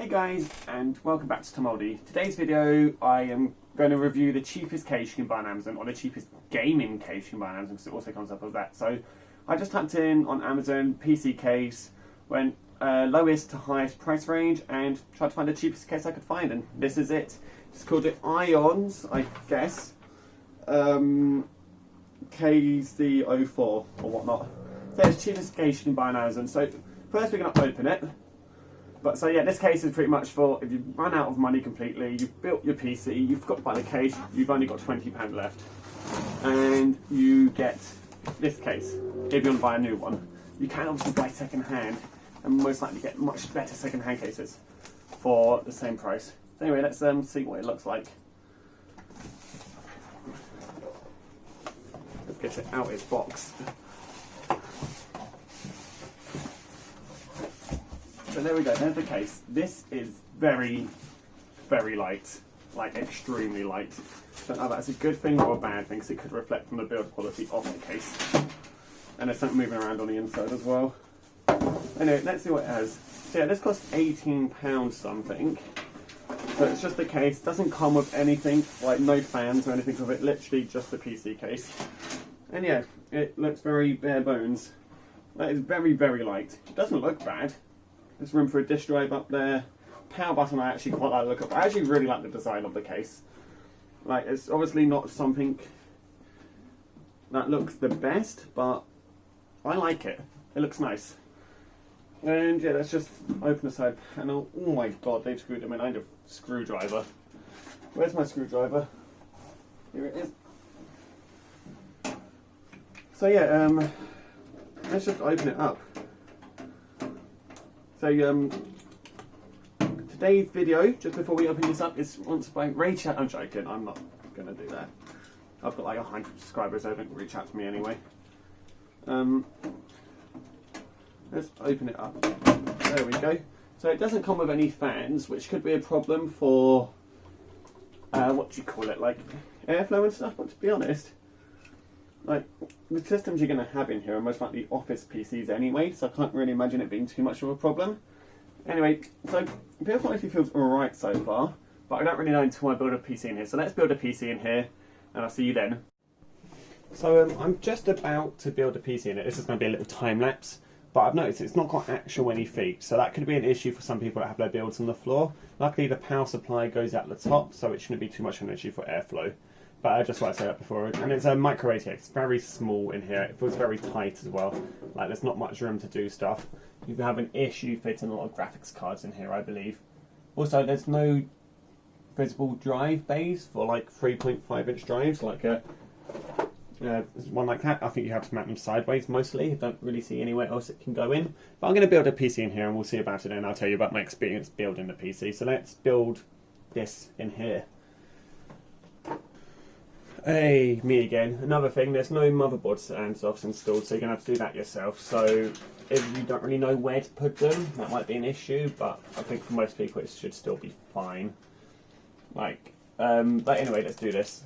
Hey guys, and welcome back to TomOldy. Today's video I am going to review the cheapest case you can buy on Amazon, or the cheapest gaming case you can buy on Amazon, because it also comes up as that. So I just typed in on Amazon PC case, went lowest to highest price range, and tried to find the cheapest case I could find, and this is it. It's called the IONZ, I guess, KZ04 or whatnot. So it's the cheapest case you can buy on Amazon. So first we're going to open it. But so yeah, this case is pretty much for if you run out of money completely, you've built your PC, you've got to buy the case, you've only got £20 left, and you get this case if you want to buy a new one. You can obviously buy second hand, and most likely get much better second hand cases for the same price. Anyway, let's see what it looks like. Let's get it out of its box. So there we go, there's the case. This is very, very light, like extremely light. Don't know if that's a good thing or a bad thing, because it could reflect on the build quality of the case. And there's something moving around on the inside as well. Anyway, let's see what it has. So yeah, this costs £18 something. So it's just the case, doesn't come with anything, like no fans or anything of it, literally just the PC case. And yeah, it looks very bare bones. That is very, very light. It doesn't look bad. There's room for a disk drive up there. Power button I actually quite like the look of. I actually really like the design of the case. Like, it's obviously not something that looks the best, but I like it. It looks nice. And yeah, let's just open the side panel. Oh my god, they've screwed them in. I need a screwdriver. Where's my screwdriver? Here it is. So yeah, let's just open it up. So today's video, just before we open this up, is sponsored by Reach Out. I'm joking, I'm not going to do that. I've got like 100 subscribers, so don't reach out to me anyway. Let's open it up. There we go. So it doesn't come with any fans, which could be a problem for, what do you call it, like airflow and stuff, but to be honest, like, the systems you're going to have in here are most likely office PCs anyway, so I can't really imagine it being too much of a problem. Anyway, so build quality feels alright so far, but I don't really know until I build a PC in here. So let's build a PC in here, and I'll see you then. So I'm just about to build a PC in it. This is going to be a little time lapse, but I've noticed it's not got actual any feet, so that could be an issue for some people that have their builds on the floor. Luckily the power supply goes out the top, so it shouldn't be too much of an issue for airflow. But I just want to say that before. And it's a micro ATX. It's very small in here. It feels very tight as well. Like, there's not much room to do stuff. You have an issue fitting a lot of graphics cards in here, I believe. Also, there's no visible drive bays for like 3.5 inch drives, like one like that. I think you have to mount them sideways mostly. I don't really see anywhere else it can go in. But I'm going to build a PC in here, and we'll see about it, and I'll tell you about my experience building the PC. So let's build this in here. Hey, me again. Another thing, there's no motherboard hands-offs installed, so you're going to have to do that yourself. So if you don't really know where to put them, that might be an issue, but I think for most people it should still be fine. Like, but anyway, let's do this.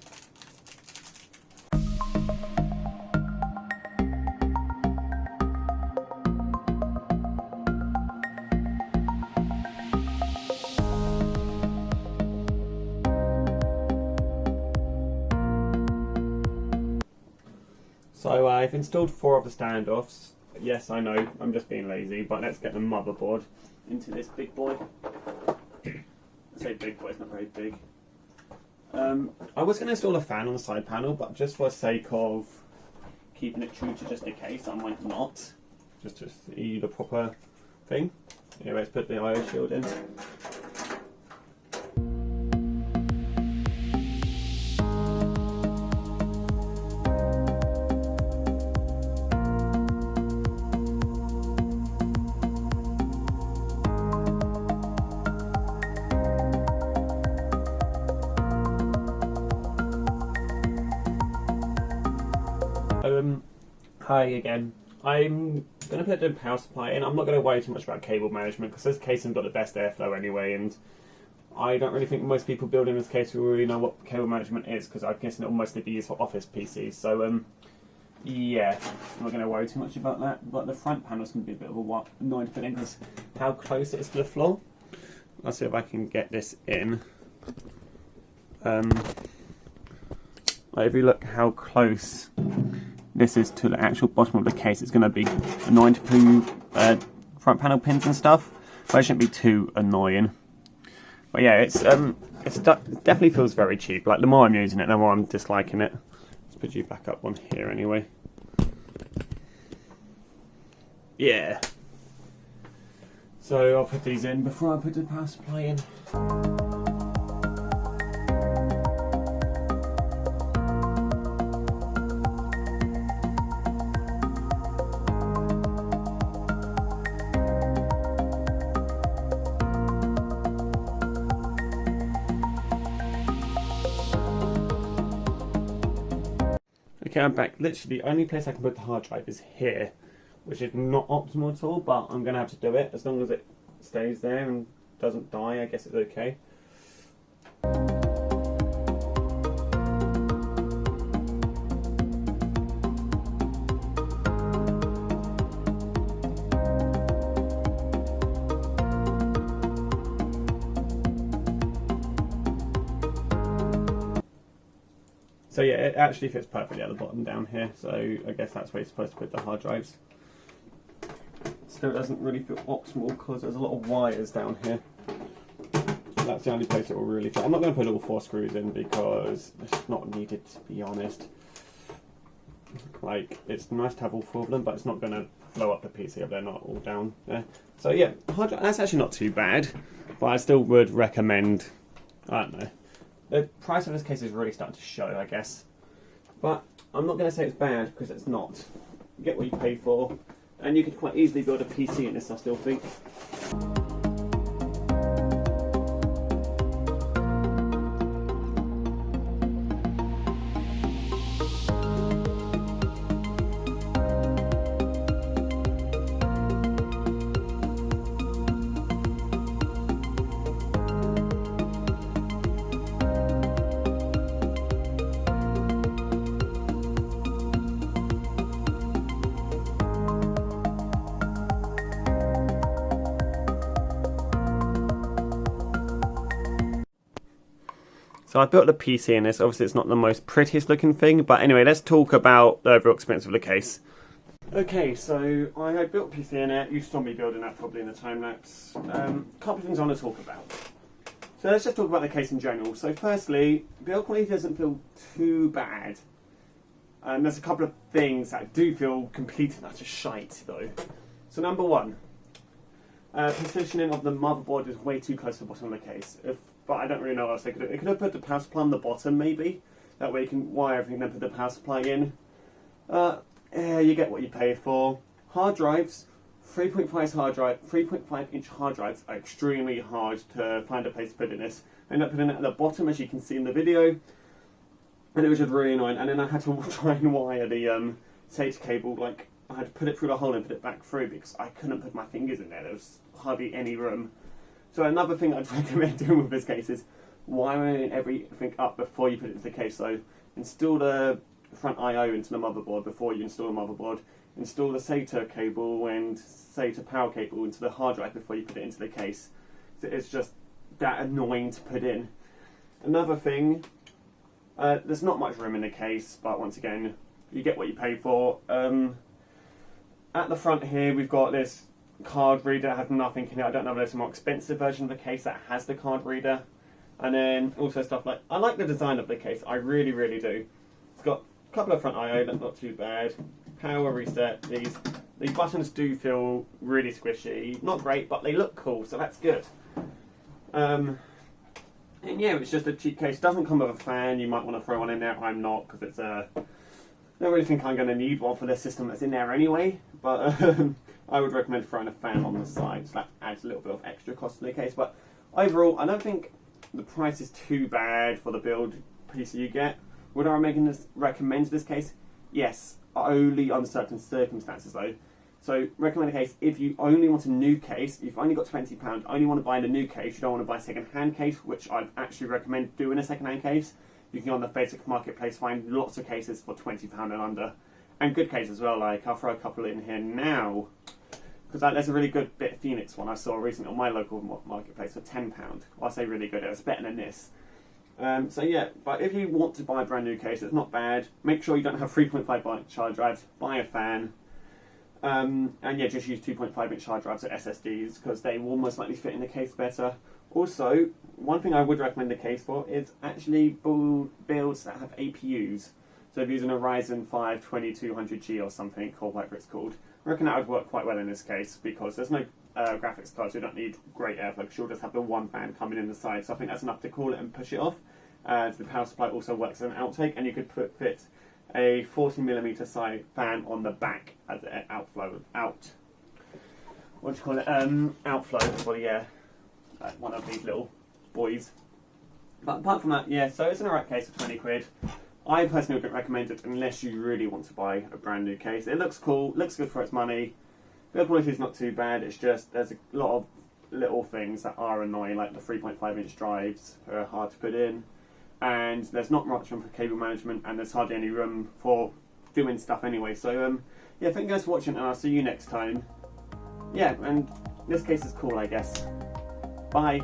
So I've installed 4 of the standoffs. Yes, I know, I'm just being lazy, but let's get the motherboard into this big boy. I say big boy, it's not very big. I was going to install a fan on the side panel, but just for the sake of keeping it true to just a case, I might not. Just to see the proper thing. Anyway, let's put the IO shield in. Hi again. I'm going to put the power supply in. I'm not going to worry too much about cable management, because this case has got the best airflow anyway, and I don't really think most people building this case will really know what cable management is, because I'm guessing it will mostly be used for office PCs. So yeah, I'm not going to worry too much about that. But the front panel's going to be a bit of a annoying to put in because how close it is to the floor. let's see if I can get this in. If you look how close this is to the actual bottom of the case, it's going to be annoying to put front panel pins and stuff, but it shouldn't be too annoying. But yeah, it definitely feels very cheap. Like, the more I'm using it, the more I'm disliking it. Let's put you back up on here anyway. Yeah. So I'll put these in before I put the power supply in. Okay, I'm back. Literally, the only place I can put the hard drive is here, which is not optimal at all, but I'm going to have to do it. As long as it stays there and doesn't die, I guess it's okay. So yeah, it actually fits perfectly at the bottom down here, so I guess that's where you're supposed to put the hard drives. Still doesn't really feel optimal because there's a lot of wires down here. That's the only place it will really fit. I'm not going to put all 4 screws in because it's not needed, to be honest. Like, it's nice to have all 4 of them, but it's not going to blow up the PC if they're not all down there. So yeah, hard drive, that's actually not too bad, but I still would recommend, I don't know. The price of this case is really starting to show, I guess. But I'm not going to say it's bad, because it's not. You get what you pay for, and you could quite easily build a PC in this, I still think. So I built a PC in this. Obviously it's not the most prettiest looking thing, but anyway, let's talk about the overall experience of the case. Okay, so I built a PC in it. You saw me building that probably in the time lapse. A couple of things I want to talk about. So let's just talk about the case in general. So firstly, build quality doesn't feel too bad. There's a couple of things that do feel complete and utter shite though. So number one, positioning of the motherboard is way too close to the bottom of the case. But I don't really know what else they could do. They could have put the power supply on the bottom, maybe. That way you can wire everything, then put the power supply in. Yeah, you get what you pay for. Hard drives, 3.5-inch hard drives are extremely hard to find a place to put in this. I ended up putting it at the bottom, as you can see in the video, and it was just really annoying. And then I had to try and wire the SATA cable. Like, I had to put it through the hole and put it back through because I couldn't put my fingers in there. There was hardly any room. So another thing I'd recommend doing with this case is wiring everything up before you put it into the case. So install the front I/O into the motherboard before you install the motherboard. Install the SATA cable and SATA power cable into the hard drive before you put it into the case. So it's just that annoying to put in. Another thing, there's not much room in the case, but once again, you get what you pay for. At the front here, we've got this card reader that has nothing in it. I don't know if there's a more expensive version of the case that has the card reader. And then also stuff like, I like the design of the case, I really, really do. It's got a couple of front I/O, that's not too bad. Power reset, these buttons do feel really squishy. Not great, but they look cool, so that's good. And yeah, it's just a cheap case. Doesn't come with a fan, you might want to throw one in there. I'm not, because it's I don't really think I'm going to need one for the system that's in there anyway, but I would recommend throwing a fan on the side, so that adds a little bit of extra cost to the case. But overall, I don't think the price is too bad for the build PC you get. Would I recommend this case? Yes, only under certain circumstances though. So recommend a case if you only want a new case, you've only got £20, only want to buy the new case, you don't want to buy a second-hand case, which I'd actually recommend doing a second-hand case. You can go on the Facebook Marketplace find lots of cases for £20 and under. And good cases as well, like I'll throw a couple in here now. Because there's a really good bit Phoenix one I saw recently on my local marketplace for £10. I say really good. It was better than this. So yeah, but if you want to buy a brand new case, it's not bad. Make sure you don't have 3.5 hard drives. Buy a fan. And yeah, just use 2.5-inch hard drives or SSDs because they will most likely fit in the case better. Also, one thing I would recommend the case for is actually builds that have APUs. So if you're using a Ryzen 5 2200G or something, or whatever it's called, I reckon that would work quite well in this case because there's no graphics card, so you don't need great airflow because you'll just have the one fan coming in the side. So I think that's enough to cool it and push it off. The power supply also works as an outtake, and you could fit a 40mm side fan on the back as an outflow. Outflow for the air. Like one of these little boys. But apart from that, yeah, so it's an alright case for 20 quid. I personally wouldn't recommend it unless you really want to buy a brand new case. It looks cool, looks good for its money. Build quality is not too bad, it's just there's a lot of little things that are annoying, like the 3.5-inch drives are hard to put in. And there's not much room for cable management, and there's hardly any room for doing stuff anyway. So yeah, thank you guys for watching, and I'll see you next time. Yeah, and this case is cool, I guess. Bye.